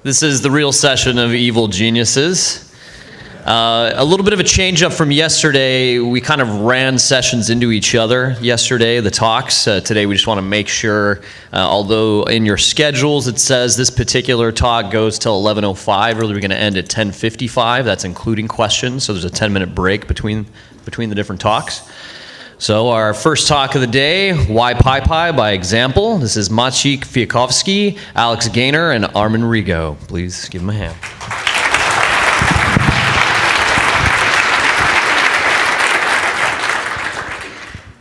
This is the real session of Evil Geniuses. A little bit of a change up from yesterday. We kind of ran sessions into each other yesterday, the talks. Today we just want to make sure, although in your schedules it says this particular talk goes till 11:05, really we're going to end at 10:55. That's including questions, so there's a 10-minute break between the different talks. So our first talk of the day, why PyPy by example. This is Maciej, Fijalkowski, Alex Gaynor, and Armin Rigo. Please give them a hand.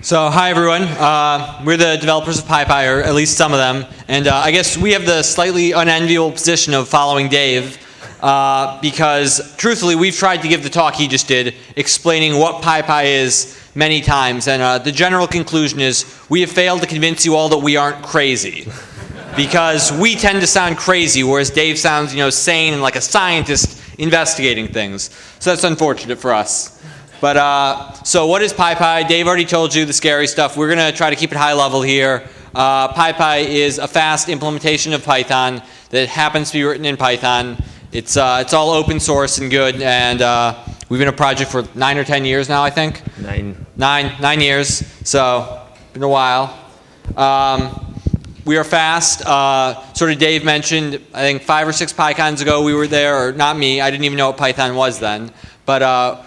So hi everyone, we're the developers of PyPy, or at least some of them, and I guess we have the slightly unenviable position of following Dave, because truthfully we've tried to give the talk he just did, explaining what PyPy is many times, and the general conclusion is we have failed to convince you all that we aren't crazy. Because we tend to sound crazy, whereas Dave sounds, sane and like a scientist investigating things. So that's unfortunate for us. But so what is PyPy? Dave already told you the scary stuff. We're going to try to keep it high level here. PyPy is a fast implementation of Python that happens to be written in Python. It's all open source and good, and we've been a project for 9 or 10 years now, I think. 9 years. So been a while. We are fast. Sort of Dave mentioned, I think 5 or 6 PyCons ago we were there, or not me. I didn't even know what Python was then, but.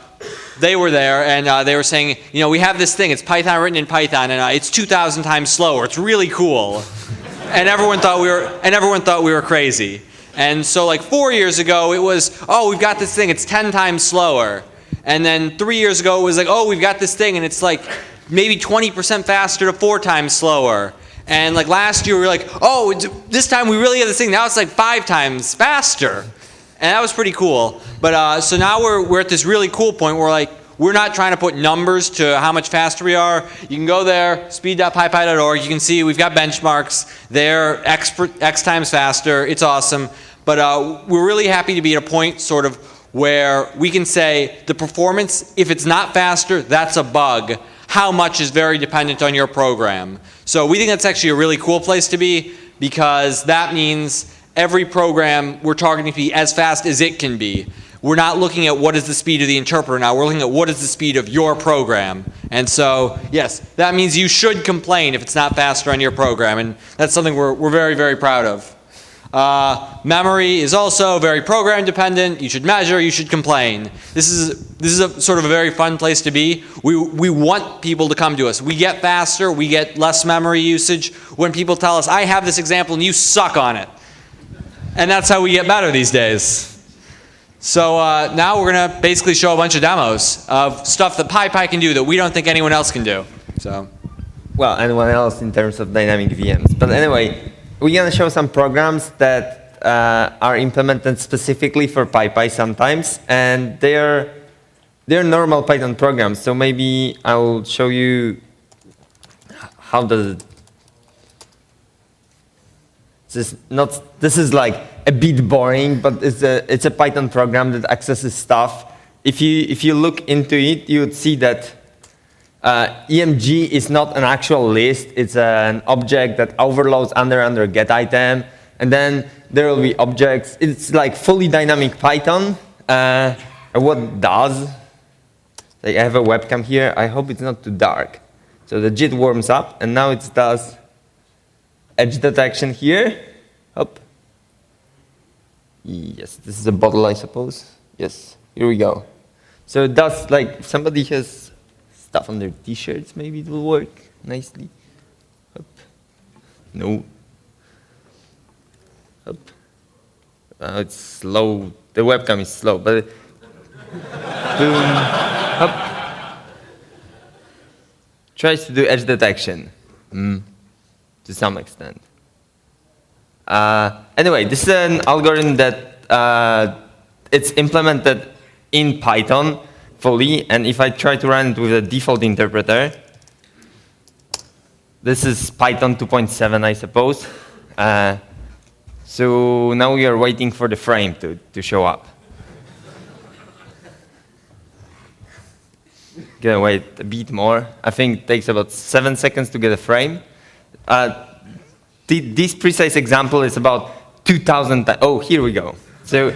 They were there, and they were saying, we have this thing. It's Python written in Python, and it's 2,000 times slower. It's really cool, and everyone thought we were crazy. And so, like 4 years ago, it was, oh, we've got this thing. It's 10 times slower. And then 3 years ago, it was like, oh, we've got this thing, and it's like maybe 20% faster to 4 times slower. And like last year, we were like, oh, this time we really have this thing. Now it's like 5 times faster. And that was pretty cool. But so now we're at this really cool point where we're not trying to put numbers to how much faster we are. You can go there, speed.pypy.org. You can see we've got benchmarks. They're X times faster. It's awesome. But we're really happy to be at a point sort of where we can say the performance, if it's not faster, that's a bug. How much is very dependent on your program. So we think that's actually a really cool place to be, because that means every program we're targeting to be as fast as it can be. We're not looking at what is the speed of the interpreter now. We're looking at what is the speed of your program. And so, yes, that means you should complain if it's not faster on your program. And that's something we're very, very proud of. Memory is also very program dependent. You should measure, you should complain. This is a sort of a very fun place to be. We want people to come to us. We get faster, we get less memory usage when people tell us, I have this example and you suck on it. And that's how we get better these days. So now we're going to basically show a bunch of demos of stuff that PyPy can do that we don't think anyone else can do. So, well, anyone else in terms of dynamic VMs. But anyway, we're going to show some programs that are implemented specifically for PyPy sometimes, and they're normal Python programs. So maybe I'll show you how does it. This is like a bit boring, but it's a Python program that accesses stuff. If you look into it, you would see that EMG is not an actual list. It's an object that overloads under get item, and then there will be objects. It's like fully dynamic Python. What it does? Like I have a webcam here. I hope it's not too dark. So the JIT warms up, and now it does edge detection here. Up. Yes, this is a bottle, I suppose. Yes, here we go. So that's like, if somebody has stuff on their t-shirts, maybe it will work nicely. Up. No. Up. It's slow. The webcam is slow, but boom. Up. Tries to do edge detection. To some extent. Anyway, this is an algorithm that it's implemented in Python fully, and if I try to run it with a default interpreter, this is Python 2.7, I suppose. So now we are waiting for the frame to show up. Gonna wait a bit more. I think it takes about 7 seconds to get a frame. This precise example is about 2,000 times. Oh, here we go. So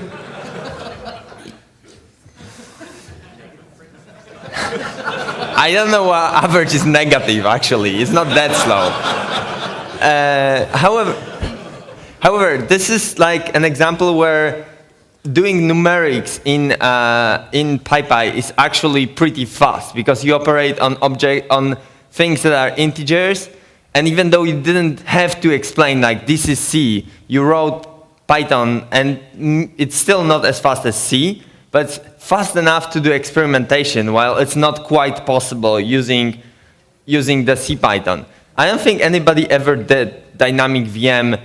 I don't know why average is negative, actually. It's not that slow. However, this is like an example where doing numerics in PyPy is actually pretty fast because you operate on things that are integers, and even though you didn't have to explain like this is C, you wrote Python, and it's still not as fast as C, but it's fast enough to do experimentation while it's not quite possible using the CPython. I don't think anybody ever did dynamic VM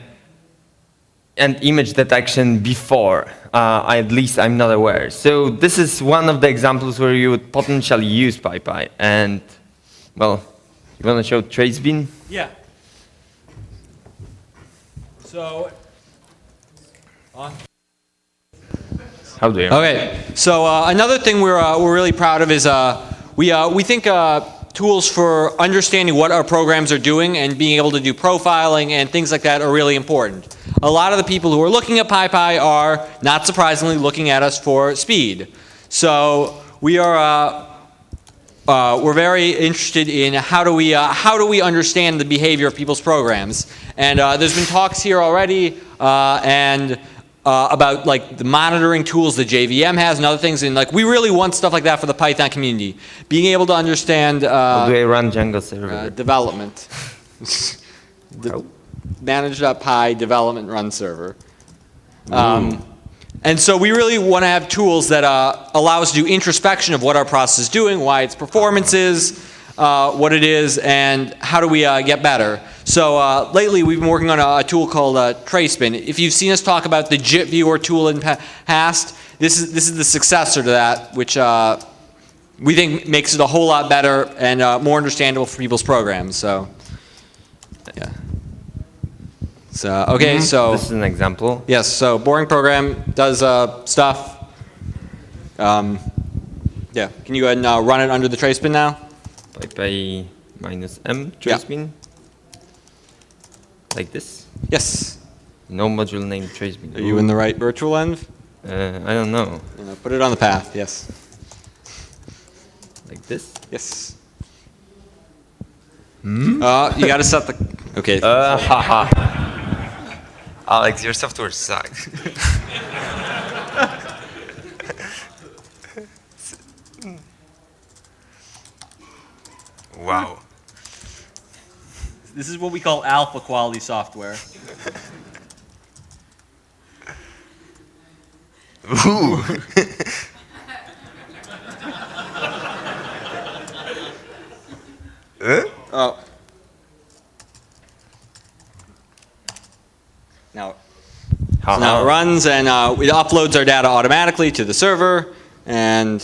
and image detection before. At least I'm not aware. So this is one of the examples where you would potentially use PyPy. And, well, you want to show tracebin? Yeah. So, How do you? okay. So another thing we're really proud of is we think tools for understanding what our programs are doing and being able to do profiling and things like that are really important. A lot of the people who are looking at PyPy are, not surprisingly, looking at us for speed. So we are we're very interested in how do we understand the behavior of people's programs. And there's been talks here already about like the monitoring tools that JVM has and other things, and like we really want stuff like that for the Python community. Being able to understand How do I run Django server? development. Manage.py development run server. And so we really want to have tools that allow us to do introspection of what our process is doing, why its performance is, what it is, and how do we get better. So lately we've been working on a tool called tracebin. If you've seen us talk about the JIT viewer tool in past, this is the successor to that, which we think makes it a whole lot better and more understandable for people's programs. So, yeah. So, okay, so This is an example. yes, so boring program does stuff. Yeah, can you go ahead and run it under the tracebin now? PyPy -m Yeah. tracebin. Like this. Yes. No module name tracebin. Are you in the right virtual env? I don't know. Put it on the path, yes. Like this. Yes. You got to set the. Okay. Haha. Alex, your software sucks. Wow. This is what we call alpha quality software. Ooh. Oh. Now, so now it runs and it uploads our data automatically to the server, and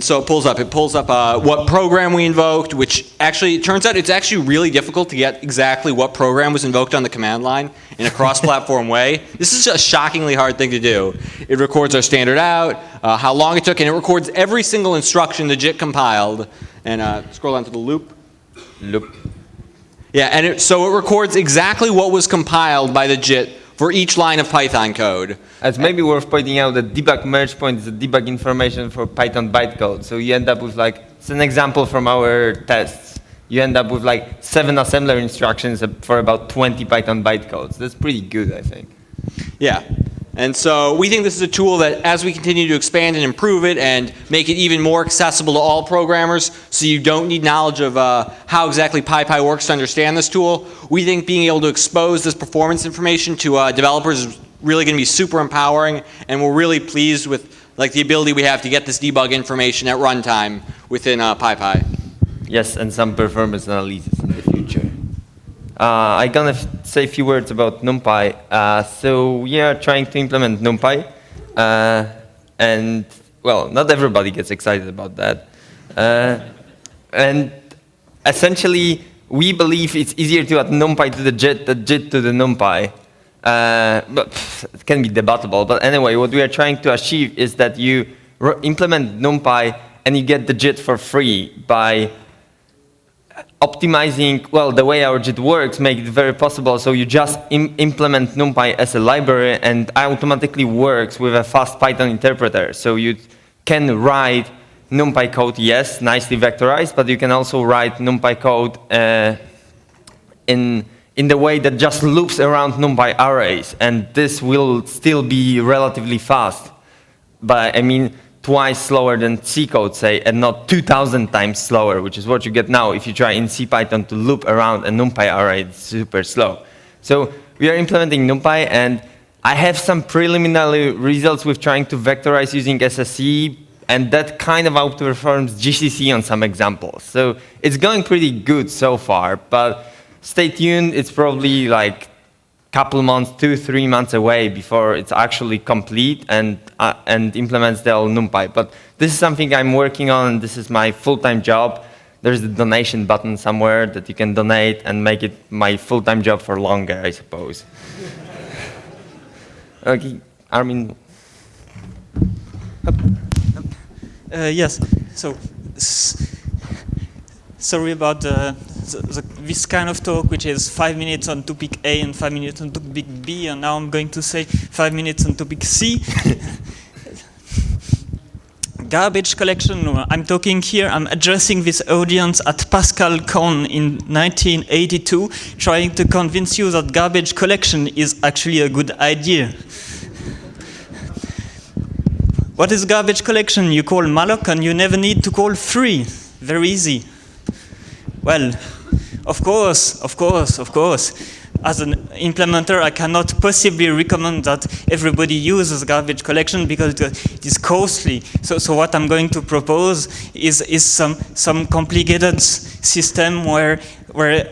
so it pulls up. It pulls up what program we invoked, which actually, it turns out it's actually really difficult to get exactly what program was invoked on the command line in a cross-platform way. This is a shockingly hard thing to do. It records our standard out, how long it took, and it records every single instruction the JIT compiled. And scroll down to the loop. Loop. Yeah, and so it records exactly what was compiled by the JIT for each line of Python code. It's maybe worth pointing out that debug merge point is the debug information for Python bytecode. So you end up with like, it's an example from our tests. You end up with like 7 assembler instructions for about 20 Python bytecodes. That's pretty good, I think. Yeah. And so we think this is a tool that as we continue to expand and improve it and make it even more accessible to all programmers, so you don't need knowledge of how exactly PyPy works to understand this tool, we think being able to expose this performance information to developers is really going to be super empowering, and we're really pleased with like the ability we have to get this debug information at runtime within PyPy. Yes, and some performance analysis in the future. I'm gonna say a few words about Numpy. So we are trying to implement Numpy, and well, not everybody gets excited about that. And essentially, we believe it's easier to add Numpy to the JIT than JIT to the Numpy. But it can be debatable. But anyway, what we are trying to achieve is that you implement Numpy and you get the JIT for free by optimizing, well, the way our JIT works make it very possible. So you just implement NumPy as a library and automatically works with a fast Python interpreter. So you can write NumPy code, yes, nicely vectorized, but you can also write NumPy code in the way that just loops around NumPy arrays. And this will still be relatively fast. But I mean, twice slower than C code, say, and not 2,000 times slower, which is what you get now if you try in CPython to loop around a NumPy array. It's super slow. So we are implementing NumPy, and I have some preliminary results with trying to vectorize using SSE, and that kind of outperforms GCC on some examples. So it's going pretty good so far, but stay tuned. It's probably like couple months, 2-3 months away before it's actually complete and implements the whole NumPy. But this is something I'm working on, and this is my full-time job. There's the donation button somewhere that you can donate and make it my full-time job for longer, I suppose. Okay, Armin. Yes. So, sorry about this kind of talk, which is 5 minutes on topic A and 5 minutes on topic B, and now I'm going to say 5 minutes on topic C. Garbage collection. I'm talking here, I'm addressing this audience at PascalCon in 1982, trying to convince you that garbage collection is actually a good idea. What is garbage collection? You call malloc and you never need to call free. Very easy. Well, of course. As an implementer, I cannot possibly recommend that everybody uses garbage collection because it is costly. So what I'm going to propose is some complicated system where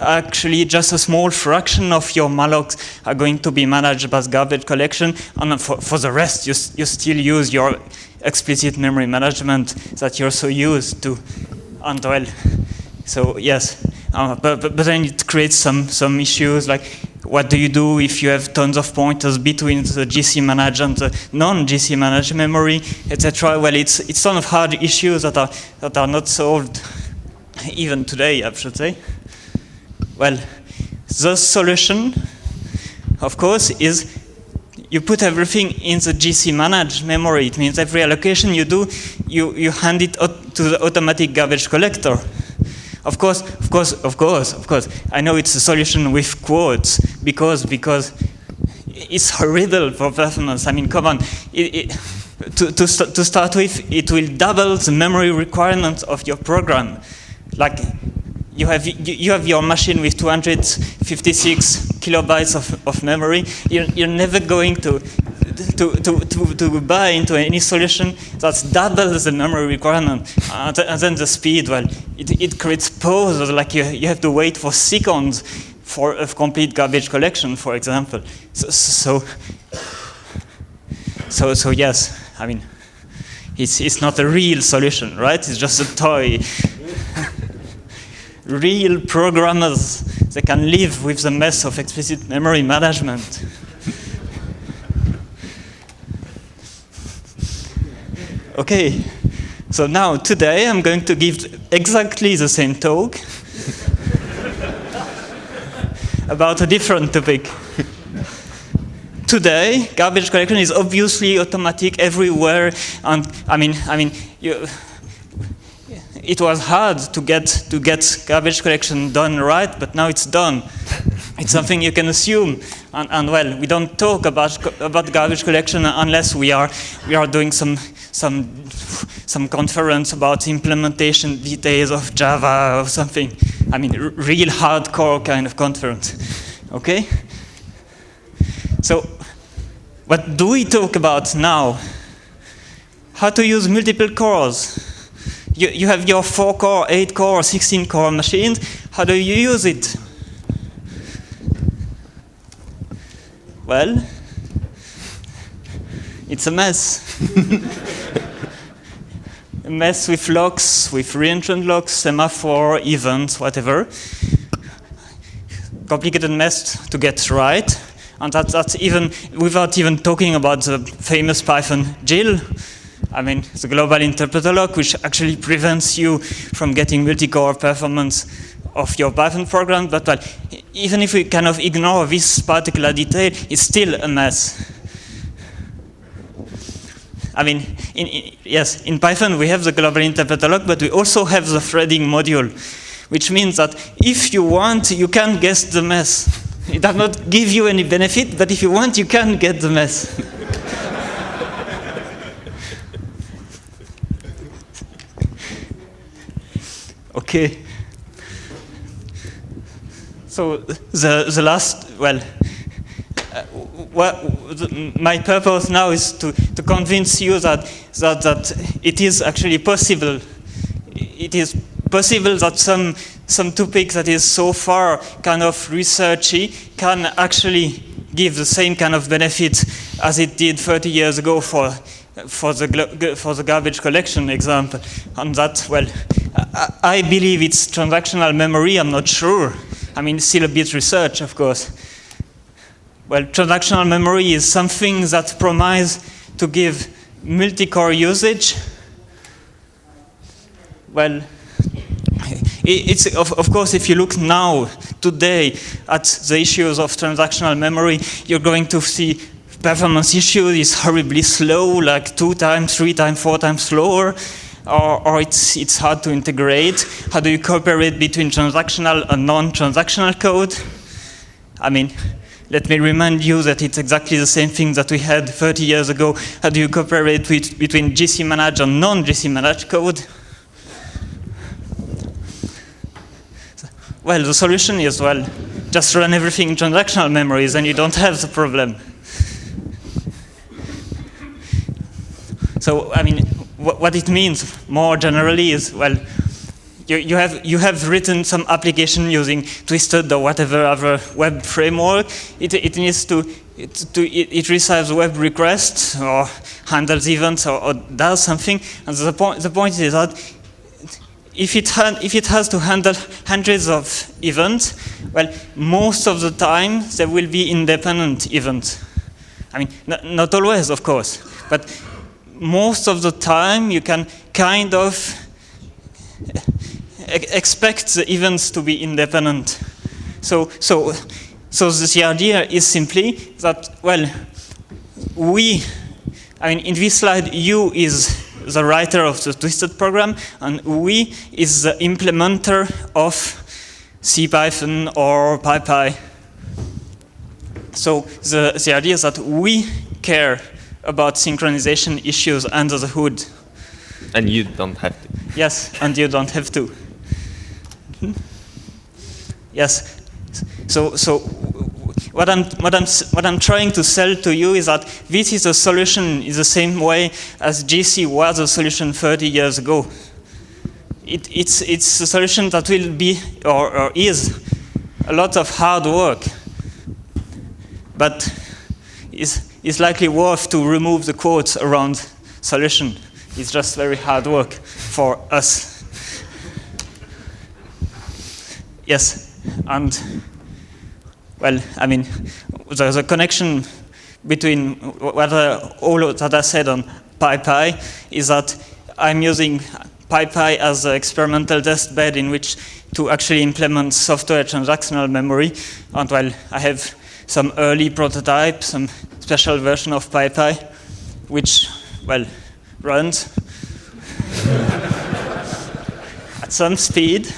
actually just a small fraction of your mallocs are going to be managed by garbage collection, and for the rest, you still use your explicit memory management that you're so used to. And well, so yes, but then it creates some issues, like what do you do if you have tons of pointers between the GC managed and the non-GC managed memory, etc. Well, it's some of hard issues that are not solved even today, I should say. Well, the solution, of course, is you put everything in the GC managed memory. It means every allocation you do, you hand it to the automatic garbage collector. Of course. I know it's a solution with quotes because it's horrible for performance. I mean, come on. To start with, it will double the memory requirements of your program. Like you have your machine with 256 kilobytes of memory. You're never going to buy into any solution that doubles the memory requirement. And then the speed, well, it creates pauses, like you have to wait for seconds for a complete garbage collection, for example. So yes, I mean, it's not a real solution, right? It's just a toy. Real programmers, they can live with the mess of explicit memory management. Okay, so now today I'm going to give exactly the same talk about a different topic. Today, garbage collection is obviously automatic everywhere, and I mean, it was hard to get garbage collection done right, but now it's done. It's something you can assume, and well, we don't talk about garbage collection unless we are doing some conference about implementation details of Java or something. I mean, real hardcore kind of conference. Okay. So, what do we talk about now? How to use multiple cores. You have your 4-core, 8-core, 16-core machines. How do you use it? Well, it's a mess. A mess with locks, with reentrant locks, semaphore, events, whatever. Complicated mess to get right. And that's even without even talking about the famous Python GIL. I mean, the global interpreter lock, which actually prevents you from getting multi-core performance of your Python program, but well, even if we kind of ignore this particular detail, it's still a mess. I mean, in Python we have the global interpreter lock, but we also have the threading module, which means that if you want, you can guess the mess. It does not give you any benefit, but if you want, you can get the mess. Okay. So the last, well, my purpose now is to convince you that it is actually possible. It is possible that some topic that is so far kind of researchy can actually give the same kind of benefit as it did 30 years ago for the garbage collection example. And that, well, I believe it's transactional memory. I'm not sure. I mean, still a bit research, of course. Well, transactional memory is something that promises to give multi-core usage. Well, it's of course, if you look now, today, at the issues of transactional memory, you're going to see performance issues is horribly slow, like 2 times, 3 times, 4 times slower, or it's hard to integrate. How do you cooperate between transactional and non-transactional code? I mean, let me remind you that it's exactly the same thing that we had 30 years ago. How do you cooperate between GC managed and non-GC managed code? Well, the solution is, well, just run everything in transactional memories and you don't have the problem. So, I mean, what it means more generally is, well, you have written some application using Twisted or whatever other web framework. It needs it receives web requests or handles events or does something. And the point is that if it has to handle hundreds of events, well, most of the time there will be independent events. I mean, not always, of course, but most of the time you can kind of expect the events to be independent. So the idea is simply that, well, in this slide, you is the writer of the Twisted program, and we is the implementer of CPython or PyPy. So the idea is that we care about synchronization issues under the hood. And you don't have to. Yes, and you don't have to. Yes. So what I'm trying to sell to you is that this is a solution in the same way as GC was a solution 30 years ago. It's a solution that will be or is a lot of hard work, but is likely worth to remove the quotes around solution. It's just very hard work for us. Yes, and well, I mean, there's a connection between all that I said on PyPy is that I'm using PyPy as an experimental test bed in which to actually implement software transactional memory. And well, I have some early prototype, some special version of PyPy, which, well, runs at some speed.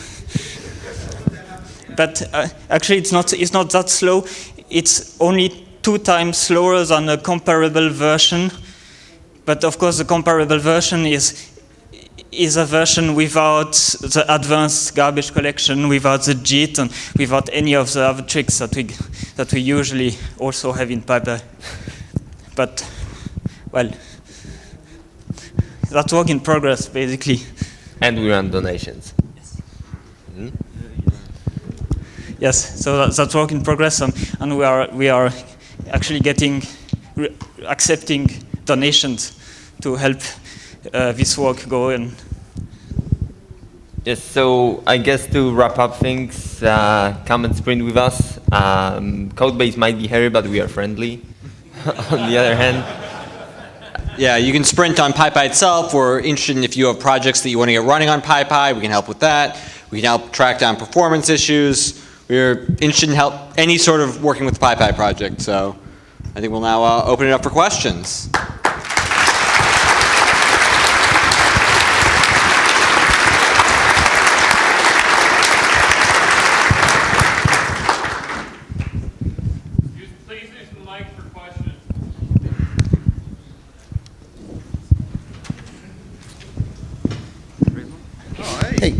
But actually, it's not that slow. It's only 2 times slower than a comparable version. But of course, the comparable version is a version without the advanced garbage collection, without the JIT, and without any of the other tricks that we usually also have in PyPy. But well, that's work in progress, basically. And we run donations. Yes. Mm-hmm. Yes, so that's work in progress, and we are actually accepting donations to help this work go on. Yes, so I guess to wrap up things, come and sprint with us. Codebase might be hairy, but we are friendly. On the other hand, yeah, you can sprint on PyPy itself. We're interested in if you have projects that you want to get running on PyPy, we can help with that. We can help track down performance issues. We're interested in any sort of working with the PyPy project. So I think we'll now open it up for questions. Please use the mic for questions. Hey,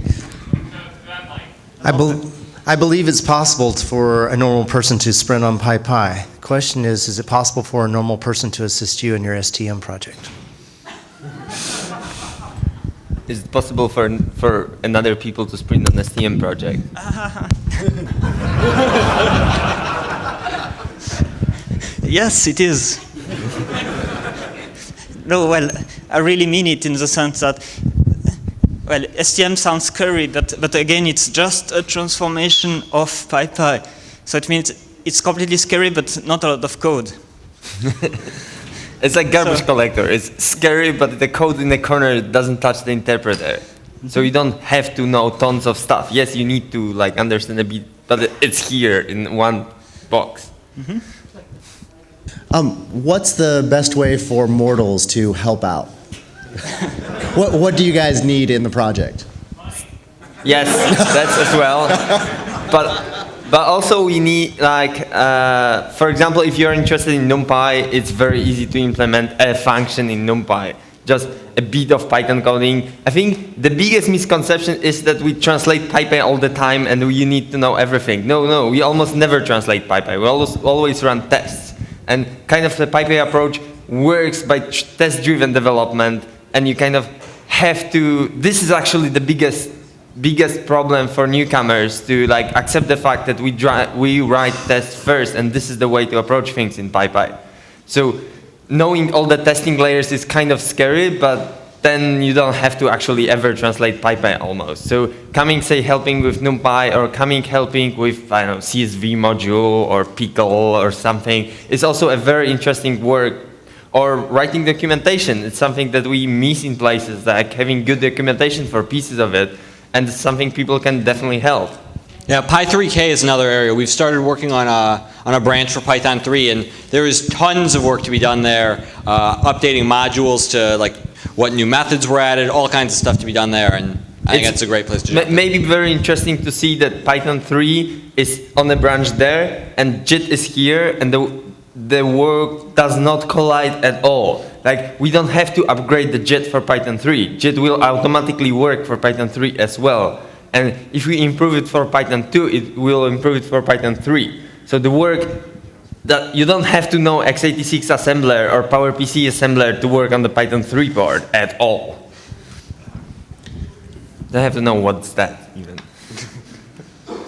I believe it's possible for a normal person to sprint on PyPy. The question is it possible for a normal person to assist you in your STM project? Is it possible for another people to sprint on STM project? Yes, it is. No, well, I really mean it in the sense that, well, STM sounds scary, but again, it's just a transformation of PyPy. So it means it's completely scary, but not a lot of code. It's like garbage collector. It's scary, but the code in the corner doesn't touch the interpreter. So you don't have to know tons of stuff. Yes, you need to like understand a bit, but it's here in one box. What's the best way for mortals to help out? What do you guys need in the project? Yes, that's as well. But also we need like, for example, if you're interested in Numpy, it's very easy to implement a function in Numpy. Just a bit of Python coding. I think the biggest misconception is that we translate PyPy all the time and you need to know everything. No, we almost never translate PyPy. We always run tests. And kind of the PyPy approach works by test-driven development, and you kind of have to, this is actually the biggest problem for newcomers to like accept the fact that we write tests first, and this is the way to approach things in PyPy. So knowing all the testing layers is kind of scary, but then you don't have to actually ever translate PyPy almost. So helping with Numpy or helping with, I don't know, CSV module or pickle or something is also a very interesting work. Or writing documentation. It's something that we miss in places, like having good documentation for pieces of it, and it's something people can definitely help. Yeah, Py3K is another area. We've started working on a branch for Python 3, and there is tons of work to be done there, updating modules to like what new methods were added, all kinds of stuff to be done there, and I think that's a great place to jump. Maybe very interesting to see that Python 3 is on a branch there, and JIT is here, and the work does not collide at all. Like, we don't have to upgrade the JIT for Python 3. JIT will automatically work for Python 3 as well. And if we improve it for Python 2, it will improve it for Python 3. So the work that you don't have to know x86 assembler or PowerPC assembler to work on the Python 3 board at all. Don't have to know what's that even.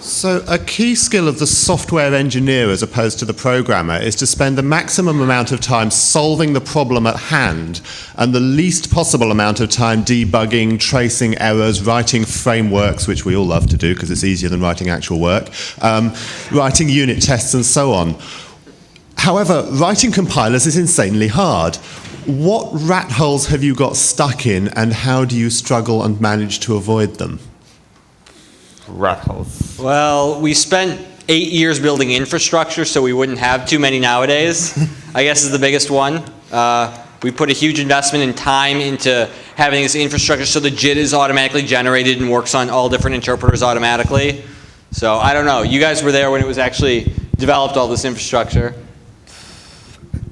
So a key skill of the software engineer as opposed to the programmer is to spend the maximum amount of time solving the problem at hand and the least possible amount of time debugging, tracing errors, writing frameworks, which we all love to do because it's easier than writing actual work, writing unit tests and so on. However, writing compilers is insanely hard. What rat holes have you got stuck in and how do you struggle and manage to avoid them? Rat holes. Well, we spent 8 years building infrastructure so we wouldn't have too many nowadays, I guess is the biggest one. We put a huge investment in time into having this infrastructure so the JIT is automatically generated and works on all different interpreters automatically. So I don't know. You guys were there when it was actually developed, all this infrastructure.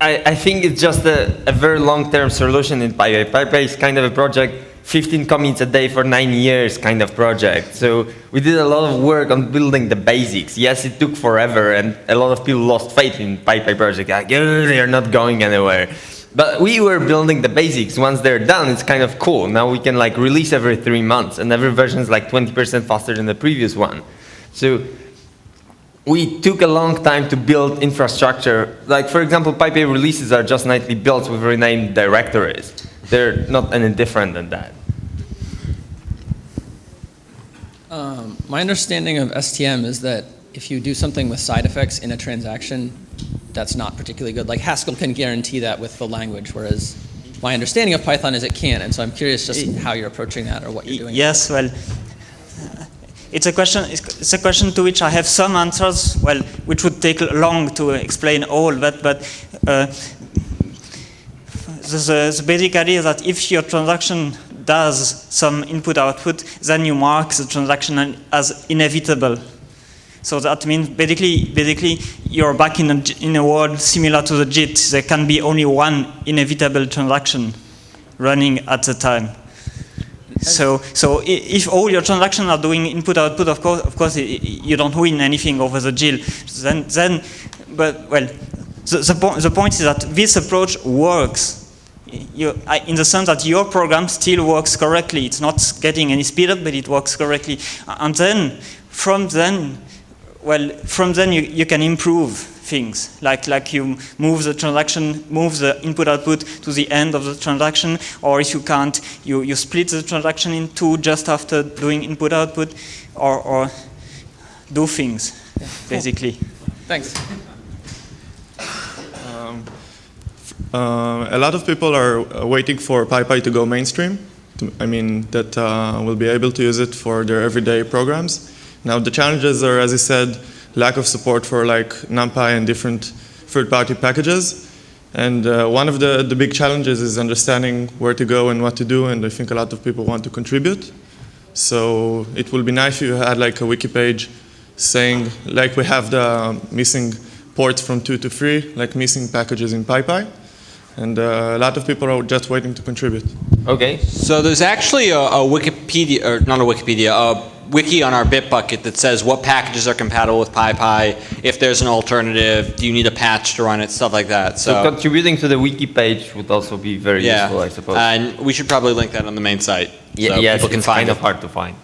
I think it's just a very long-term solution in PyPy. PyPy is kind of a project, 15 commits a day for 9 years kind of project. So we did a lot of work on building the basics. Yes, it took forever, and a lot of people lost faith in PyPy project. Like, they're not going anywhere. But we were building the basics. Once they're done, it's kind of cool. Now we can like release every 3 months, and every version is like 20% faster than the previous one. So we took a long time to build infrastructure. Like, for example, PyPy releases are just nightly built with renamed directories. They're not any different than that. My understanding of STM is that if you do something with side effects in a transaction, that's not particularly good. Like Haskell can guarantee that with the language, whereas my understanding of Python is it can't. And so I'm curious just how you're approaching that or what you're doing. Yes, well, it's a question to which I have some answers, well, which would take long to explain all, but the basic idea is that if your transaction does some input-output, then you mark the transaction as inevitable. So that means basically you're back in a world similar to the JIT. There can be only one inevitable transaction running at the time. So if all your transactions are doing input-output, of course you don't win anything over the JIL. The point is that this approach works. In the sense that your program still works correctly. It's not getting any speed up, but it works correctly. And then, from then you can improve things. Like you move the input-output to the end of the transaction, or if you can't, you split the transaction in two just after doing input-output, or do things, basically. Thanks. A lot of people are waiting for PyPy to go mainstream. That will be able to use it for their everyday programs. Now the challenges are, as I said, lack of support for like Numpy and different third-party packages. And one of the big challenges is understanding where to go and what to do, and I think a lot of people want to contribute. So it will be nice if you had like a wiki page saying, like we have the missing ports from 2 to 3, like missing packages in PyPy. And a lot of people are just waiting to contribute. Okay. So there's actually a Wikipedia, or not a Wikipedia, a wiki on our Bitbucket that says what packages are compatible with PyPy, if there's an alternative, do you need a patch to run it, stuff like that. So contributing to the wiki page would also be very useful, I suppose. And we should probably link that on the main site. Yeah, so yes, people can it's find kind it. of hard to find.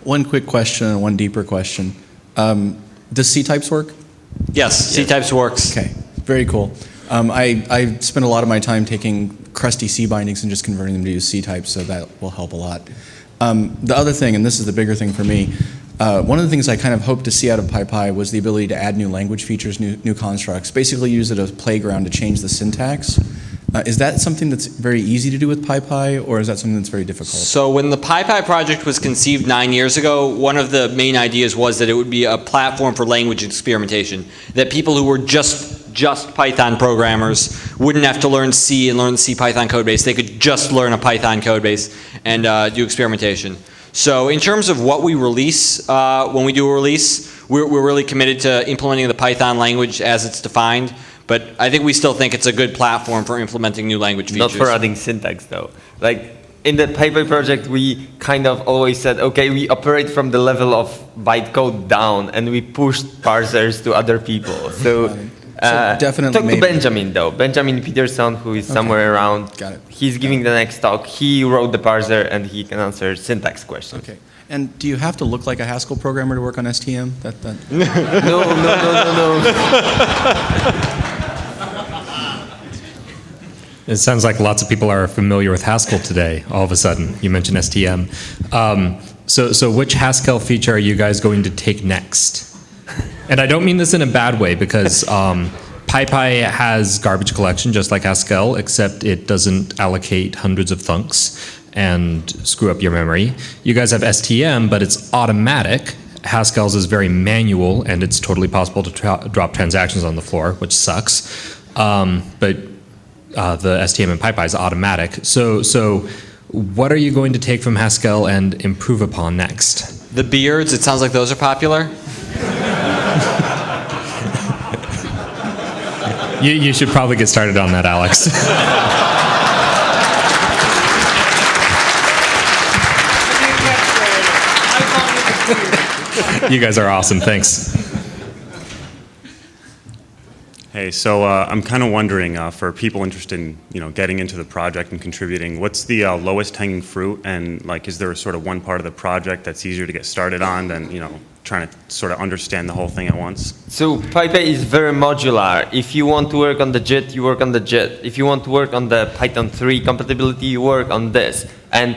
One quick question and one deeper question. Does C-types work? Yes, C-types works. Okay, very cool. I spend a lot of my time taking crusty C bindings and just converting them to use C-types, so that will help a lot. The other thing, and this is the bigger thing for me, one of the things I kind of hoped to see out of PyPy was the ability to add new language features, new constructs, basically use it as a playground to change the syntax. Is that something that's very easy to do with PyPy, or is that something that's very difficult? So when the PyPy project was conceived 9 years ago, one of the main ideas was that it would be a platform for language experimentation, that people who were just Python programmers wouldn't have to learn C and learn the C Python codebase. They could just learn a Python codebase and do experimentation. So in terms of what we release, when we do a release, we're really committed to implementing the Python language as it's defined. But I think we still think it's a good platform for implementing new language features. Not for adding syntax, though. Like, in the PyPy project, we kind of always said, okay, we operate from the level of bytecode down, and we pushed parsers to other people. So definitely talk to Benjamin, though. Benjamin Peterson, who is somewhere around. Got it. He's giving the next talk. He wrote the parser, and he can answer syntax questions. Okay. And do you have to look like a Haskell programmer to work on STM? No. It sounds like lots of people are familiar with Haskell today, all of a sudden. You mentioned STM. So which Haskell feature are you guys going to take next? And I don't mean this in a bad way, because PyPy has garbage collection just like Haskell, except it doesn't allocate hundreds of thunks and screw up your memory. You guys have STM, but it's automatic. Haskell's is very manual, and it's totally possible to drop transactions on the floor, which sucks. But the STM and PyPy is automatic. So what are you going to take from Haskell and improve upon next? The beards, it sounds like those are popular. You should probably get started on that, Alex. You guys are awesome. Thanks. Hey, so I'm kind of wondering, for people interested in getting into the project and contributing, what's the lowest hanging fruit, and like, is there sort of one part of the project that's easier to get started on than trying to sort of understand the whole thing at once? So PyPy is very modular. If you want to work on the JIT, you work on the JIT. If you want to work on the Python 3 compatibility, you work on this. And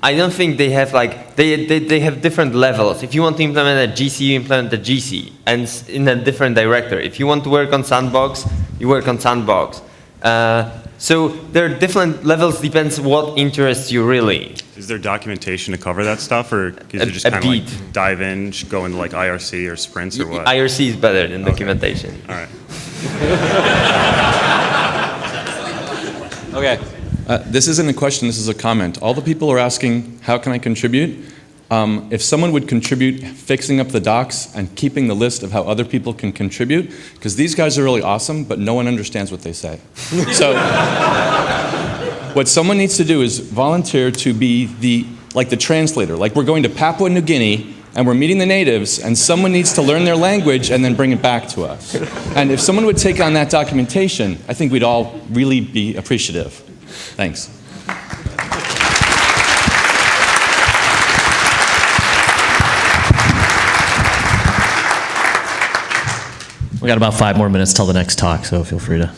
I don't think they have they have different levels. If you want to implement a GC, you implement the GC, and in a different directory. If you want to work on Sandbox, you work on Sandbox. So there are different levels, depends what interests you really. Is there documentation to cover that stuff, or is it just a kind of like bit. dive in, go into like IRC or sprints or what? IRC is better than documentation. All right. Okay. This isn't a question, this is a comment. All the people are asking, how can I contribute? If someone would contribute fixing up the docs and keeping the list of how other people can contribute, because these guys are really awesome, but no one understands what they say. So what someone needs to do is volunteer to be the translator. Like we're going to Papua New Guinea and we're meeting the natives, and someone needs to learn their language and then bring it back to us. And if someone would take on that documentation, I think we'd all really be appreciative. Thanks. We got about 5 more minutes till the next talk, so feel free to